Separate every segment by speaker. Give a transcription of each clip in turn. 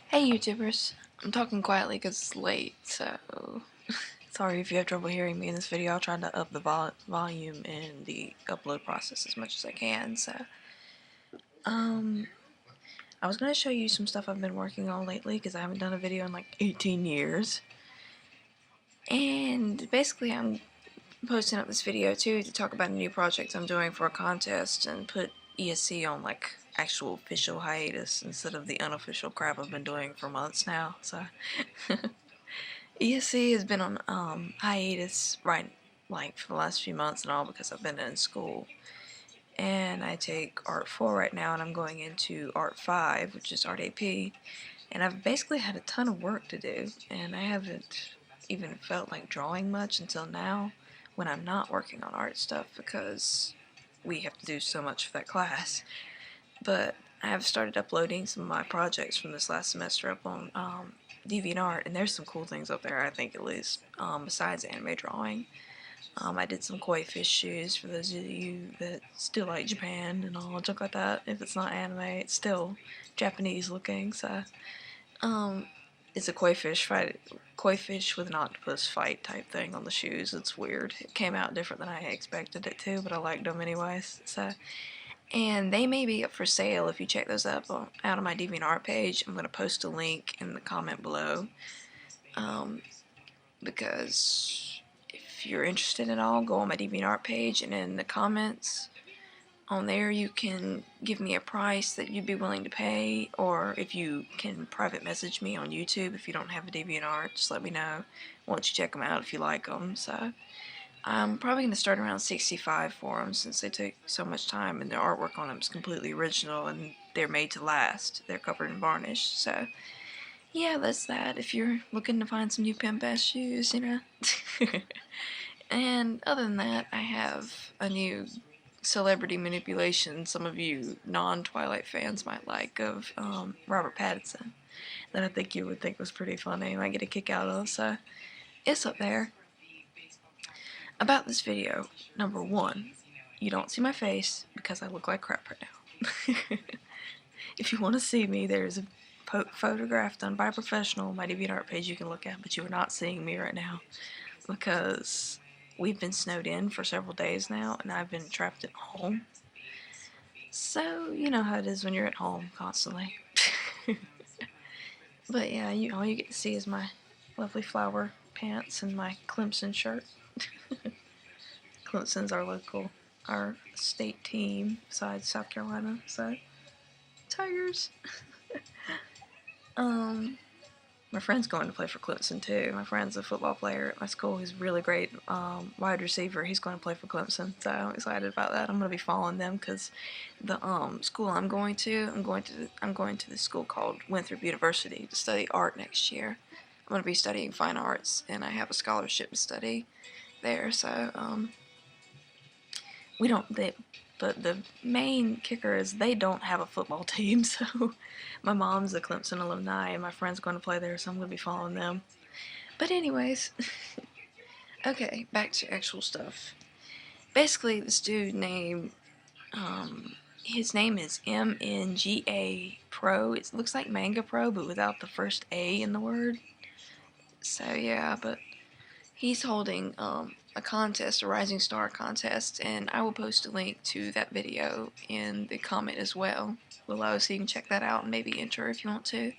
Speaker 1: Hey YouTubers, I'm talking quietly because it's late, so sorry if you have trouble hearing me in this video. I'll try to up the volume in the upload process as much as I can. I was going to show you some stuff I've been working on lately because I haven't done a video in like 18 years. And basically I'm posting up this video too to talk about a new project I'm doing for a contest and put ESC on like actual official hiatus instead of the unofficial crap I've been doing for months now, so ESC has been on hiatus like for the last few months and all because I've been in school. And I take Art 4 right now and I'm going into Art 5, which is Art AP. And I've basically had a ton of work to do and I haven't even felt like drawing much until now when I'm not working on art stuff because we have to do so much for that class. But I have started uploading some of my projects from this last semester up on DeviantArt, and there's some cool things up there, I think, at least, besides anime drawing. I did some koi fish shoes for those of you that still like Japan and all junk like that. If it's not anime, it's still Japanese looking, so it's a koi fish with an octopus fight type thing on the shoes. It's weird. It came out different than I expected it to, but I liked them anyways. And they may be up for sale if you check those up out on my DeviantArt page. I'm going to post a link in the comment below because if you're interested at all, go on my DeviantArt page and in the comments on there you can give me a price that you'd be willing to pay, or if you can private message me on YouTube if you don't have a DeviantArt, just let me know once you check them out if you like them. So I'm probably going to start around 65 for them since they take so much time and the artwork on them is completely original and they're made to last. They're covered in varnish, so yeah, that's that if you're looking to find some new pimp ass shoes, you know. And other than that, I have a new celebrity manipulation some of you non-Twilight fans might like of Robert Pattinson that I think you would think was pretty funny and I get a kick out of, so it's up there. About this video, number one, you don't see my face because I look like crap right now. If you want to see me, there's a photograph done by a professional on my DeviantArt page you can look at, but you are not seeing me right now because we've been snowed in for several days now and I've been trapped at home. So, you know how it is when you're at home constantly. But yeah, all you get to see is my lovely flower pants and my Clemson shirt. Clemson's our state team besides South Carolina, so Tigers. My friend's going to play for Clemson too. My friend's a football player at my school. He's a really great wide receiver. He's going to play for Clemson, so I'm excited about that. I'm going to be following them because the school I'm going to the school called Winthrop University to study art next year. I'm going to be studying fine arts, and I have a scholarship to study there. So but the main kicker is they don't have a football team, so my mom's a Clemson alumni and my friend's going to play there, so I'm going to be following them. But anyways, okay, back to actual stuff. Basically, this dude named, his name is MNGA Pro. It looks like Manga Pro, but without the first A in the word. So yeah, but he's holding a contest, a Rising Star contest, and I will post a link to that video in the comment as well below so you can check that out and maybe enter if you want to.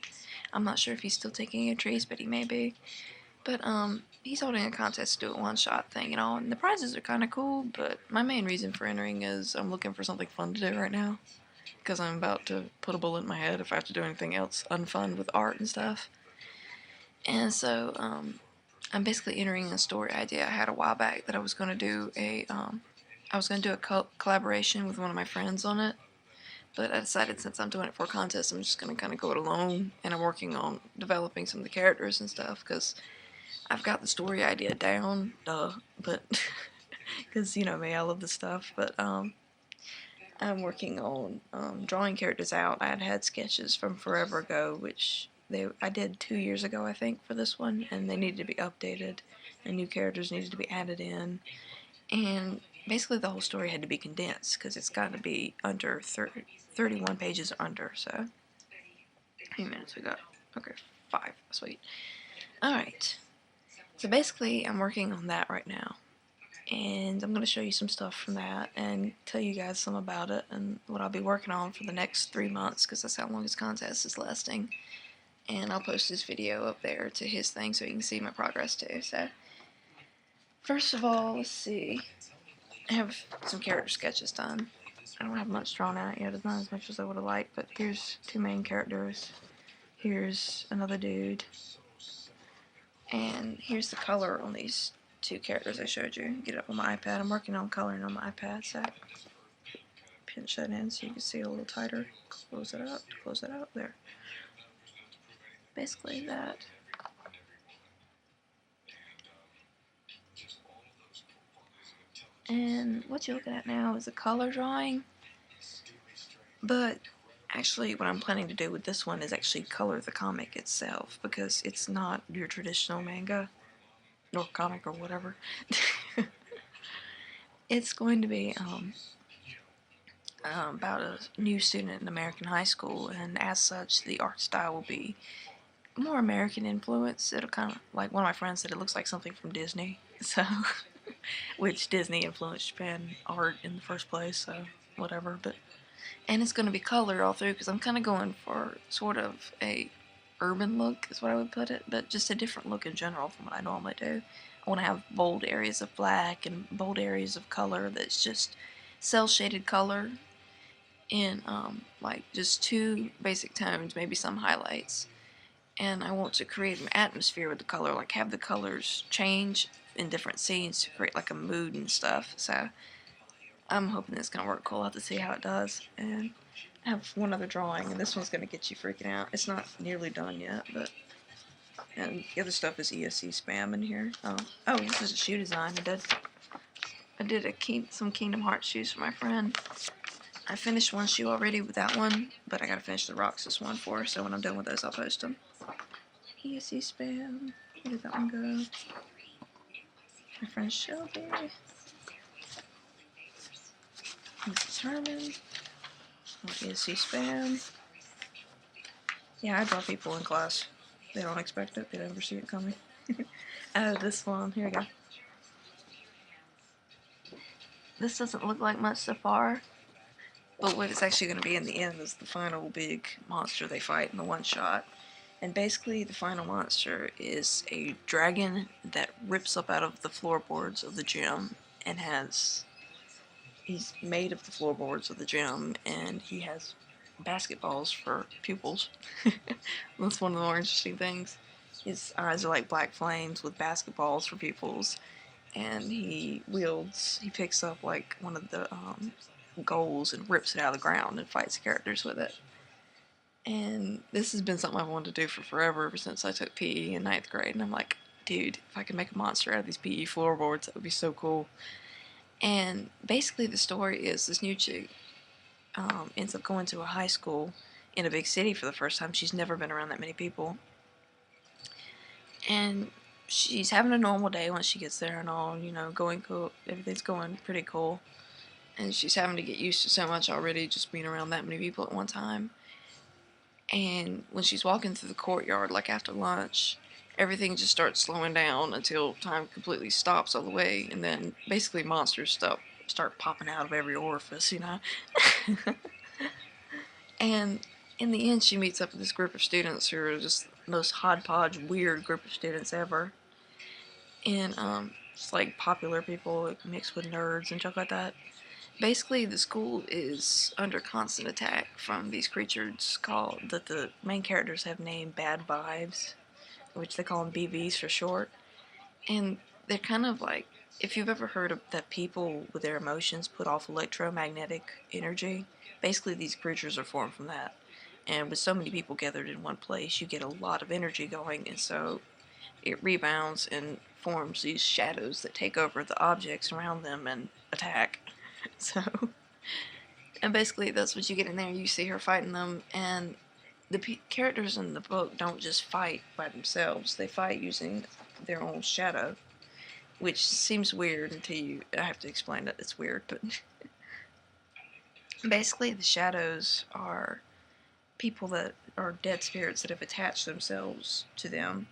Speaker 1: I'm not sure if he's still taking entries, but he may be. But he's holding a contest to do a one-shot thing and all, and the prizes are kind of cool, but my main reason for entering is I'm looking for something fun to do right now because I'm about to put a bullet in my head if I have to do anything else unfun with art and stuff. And so I'm basically entering a story idea I had a while back that I was going to do a collaboration with one of my friends on it, but I decided since I'm doing it for a contest, I'm just going to kind of go it alone, and I'm working on developing some of the characters and stuff, because I've got the story idea down, but, because, you know me, I love this stuff, but, I'm working on, drawing characters out. I had sketches from forever ago, which I did 2 years ago, I think, for this one, and they needed to be updated, and new characters needed to be added in, and basically the whole story had to be condensed, because it's got to be under 31 pages or under, so, a few minutes we got. Okay, 5. Sweet. Alright. So basically, I'm working on that right now. And I'm going to show you some stuff from that and tell you guys some about it and what I'll be working on for the next 3 months, because that's how long his contest is lasting. And I'll post this video up there to his thing so you can see my progress too. So, first of all, let's see. I have some character sketches done. I don't have much drawn out yet. It's not as much as I would have liked, but here's 2 main characters. Here's another dude. And here's the color on these 2 characters I showed you. Get it up on my iPad. I'm working on coloring on my iPad, so pinch that in so you can see it a little tighter. Close it out. Close it out. There. Basically that. And what you're looking at now is a color drawing. But actually what I'm planning to do with this one is actually color the comic itself, because it's not your traditional manga or comic or whatever. It's going to be about a new student in American high school, and as such the art style will be more American influence. It'll kind of, like one of my friends said, it looks like something from Disney, so which Disney influenced Japan art in the first place, so whatever. But and it's going to be colored all through, because I'm kind of going for sort of a urban look is what I would put it, but just a different look in general from what I normally do. I want to have bold areas of black and bold areas of color that's just cell shaded color in like just 2 basic tones, maybe some highlights. And I want to create an atmosphere with the color, like have the colors change in different scenes to create like a mood and stuff. So I'm hoping it's going to work cool. I'll have to see how it does. And I have one other drawing, and this one's going to get you freaking out. It's not nearly done yet, but... And the other stuff is ESC spam in here. Oh, this is a shoe design. I did some Kingdom Hearts shoes for my friend. I finished one shoe already with that one, but I gotta finish the Roxas one for her, so when I'm done with those, I'll post them. ESC spam. Where did that one go? My friend Shelby. Determined. ESC spam. Yeah, I draw people in class. They don't expect it. They never see it coming. Oh, this one. Here we go. This doesn't look like much so far, but what it's actually going to be in the end is the final big monster they fight in the one shot. And basically the final monster is a dragon that rips up out of the floorboards of the gym and he's made of the floorboards of the gym, and he has basketballs for pupils. That's one of the more interesting things. His eyes are like black flames with basketballs for pupils, and he picks up like one of the goals and rips it out of the ground and fights characters with it. And this has been something I've wanted to do for forever, ever since I took PE in 9th grade, and I'm like, dude, if I could make a monster out of these PE floorboards, that would be so cool. And basically the story is this new chick ends up going to a high school in a big city for the first time. She's never been around that many people. And she's having a normal day once she gets there and all, you know, going cool. Everything's going pretty cool. And she's having to get used to so much already, just being around that many people at one time. And when she's walking through the courtyard, like after lunch, everything just starts slowing down until time completely stops all the way, and then basically monsters start popping out of every orifice, you know? And in the end, she meets up with this group of students who are just the most hodgepodge, weird group of students ever. And it's like popular people like, mixed with nerds and stuff like that. Basically, the school is under constant attack from these creatures that the main characters have named Bad Vibes, which they call them BVs for short. And they're kind of like, if you've ever heard of that people with their emotions put off electromagnetic energy, basically these creatures are formed from that. And with so many people gathered in one place, you get a lot of energy going, and so it rebounds and forms these shadows that take over the objects around them and attack. So, and basically that's what you get in there. You see her fighting them, and the characters in the book don't just fight by themselves. They fight using their own shadow, which seems weird until I have to explain that it's weird, but basically the shadows are people that are dead spirits that have attached themselves to them,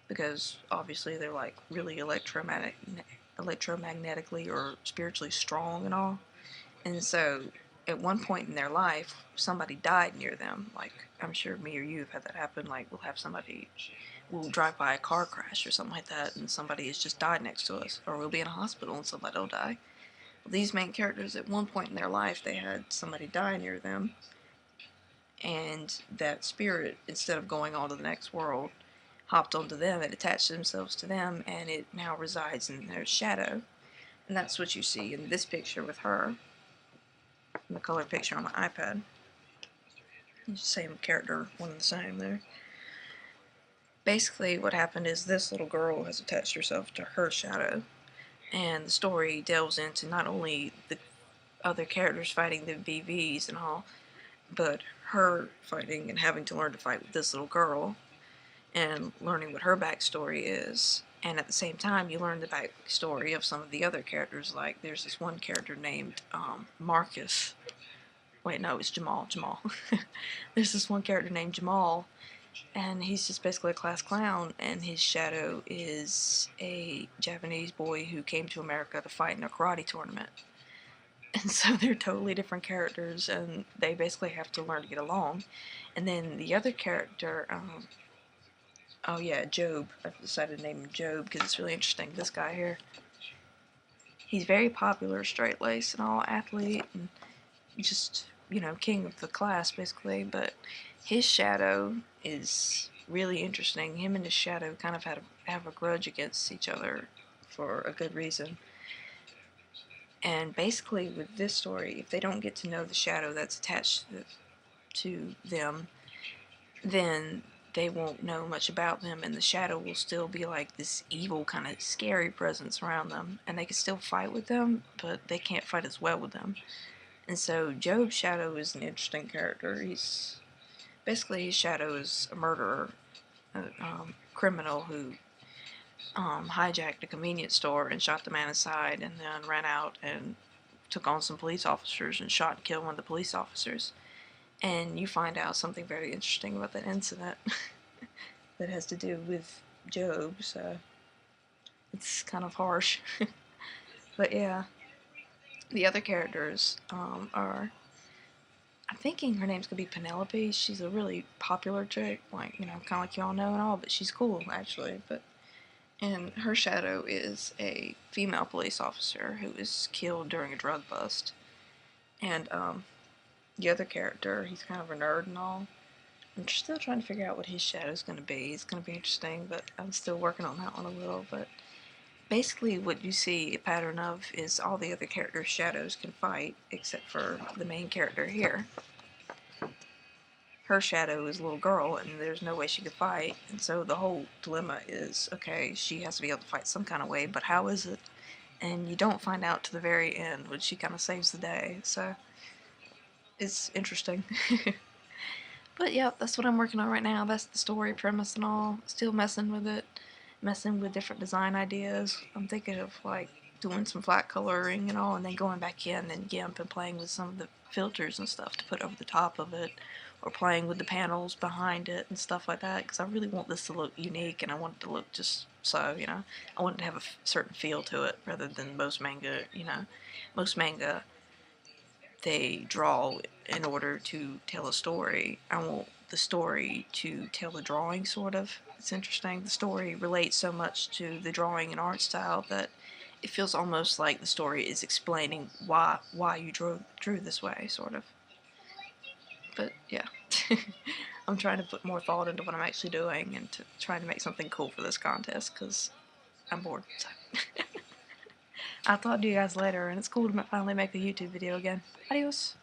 Speaker 1: because obviously they're like really electromagnetically or spiritually strong and all. And so at one point in their life, somebody died near them. Like, I'm sure me or you have had that happen. Like, we'll drive by a car crash or something like that, and somebody has just died next to us. Or we'll be in a hospital and somebody will die. Well, these main characters, at one point in their life, they had somebody die near them. And that spirit, instead of going on to the next world, hopped onto them and attached themselves to them, and it now resides in their shadow. And that's what you see in this picture with her, in the color picture on my iPad. Same character, one and the same there. Basically, what happened is this little girl has attached herself to her shadow, and the story delves into not only the other characters fighting the VVs and all, but her fighting and having to learn to fight with this little girl, and learning what her backstory is. And at the same time, you learn the backstory of some of the other characters. Like, there's this one character named Marcus. Wait, no, it's Jamal. There's this one character named Jamal, and he's just basically a class clown, and his shadow is a Japanese boy who came to America to fight in a karate tournament. And so they're totally different characters, and they basically have to learn to get along. And then the other character, oh yeah, Job. I've decided to name him Job because it's really interesting. This guy here, he's very popular, straight-laced and all, athlete, and just, you know, king of the class basically. But his shadow is really interesting. Him and his shadow kind of have a grudge against each other for a good reason. And basically with this story, if they don't get to know the shadow that's attached to them, then they won't know much about them, and the shadow will still be like this evil kind of scary presence around them, and they can still fight with them, but they can't fight as well with them. And so Job's shadow is an interesting character. He's basically, his shadow is a murderer, a criminal who hijacked a convenience store and shot the man inside, and then ran out and took on some police officers and shot and killed one of the police officers. And you find out something very interesting about that incident that has to do with Job, so it's kind of harsh. But yeah, the other characters are, I'm thinking her name's gonna be Penelope. She's a really popular chick, like, you know, kind of like y'all know and all, but she's cool, actually. And her shadow is a female police officer who was killed during a drug bust. And the other character, he's kind of a nerd and all. I'm still trying to figure out what his shadow's going to be. It's going to be interesting, but I'm still working on that one a little. But basically what you see a pattern of is all the other characters' shadows can fight, except for the main character here. Her shadow is a little girl, and there's no way she could fight, and so the whole dilemma is, okay, she has to be able to fight some kind of way, but how is it? And you don't find out to the very end when she kind of saves the day, so it's interesting. But yeah, that's what I'm working on right now. That's the story premise and all. Still messing with it, messing with different design ideas. I'm thinking of like doing some flat coloring and all, and then going back in and GIMP and playing with some of the filters and stuff to put over the top of it, or playing with the panels behind it and stuff like that, because I really want this to look unique, and I want it to look just so, you know, I want it to have a certain feel to it, rather than most manga, you know. Most manga, they draw in order to tell a story. I want the story to tell the drawing, sort of. It's interesting. The story relates so much to the drawing and art style that it feels almost like the story is explaining why you drew this way, sort of. But yeah, I'm trying to put more thought into what I'm actually doing and trying to make something cool for this contest, because I'm bored. So. I'll talk to you guys later, and it's cool to finally make a YouTube video again. Adios.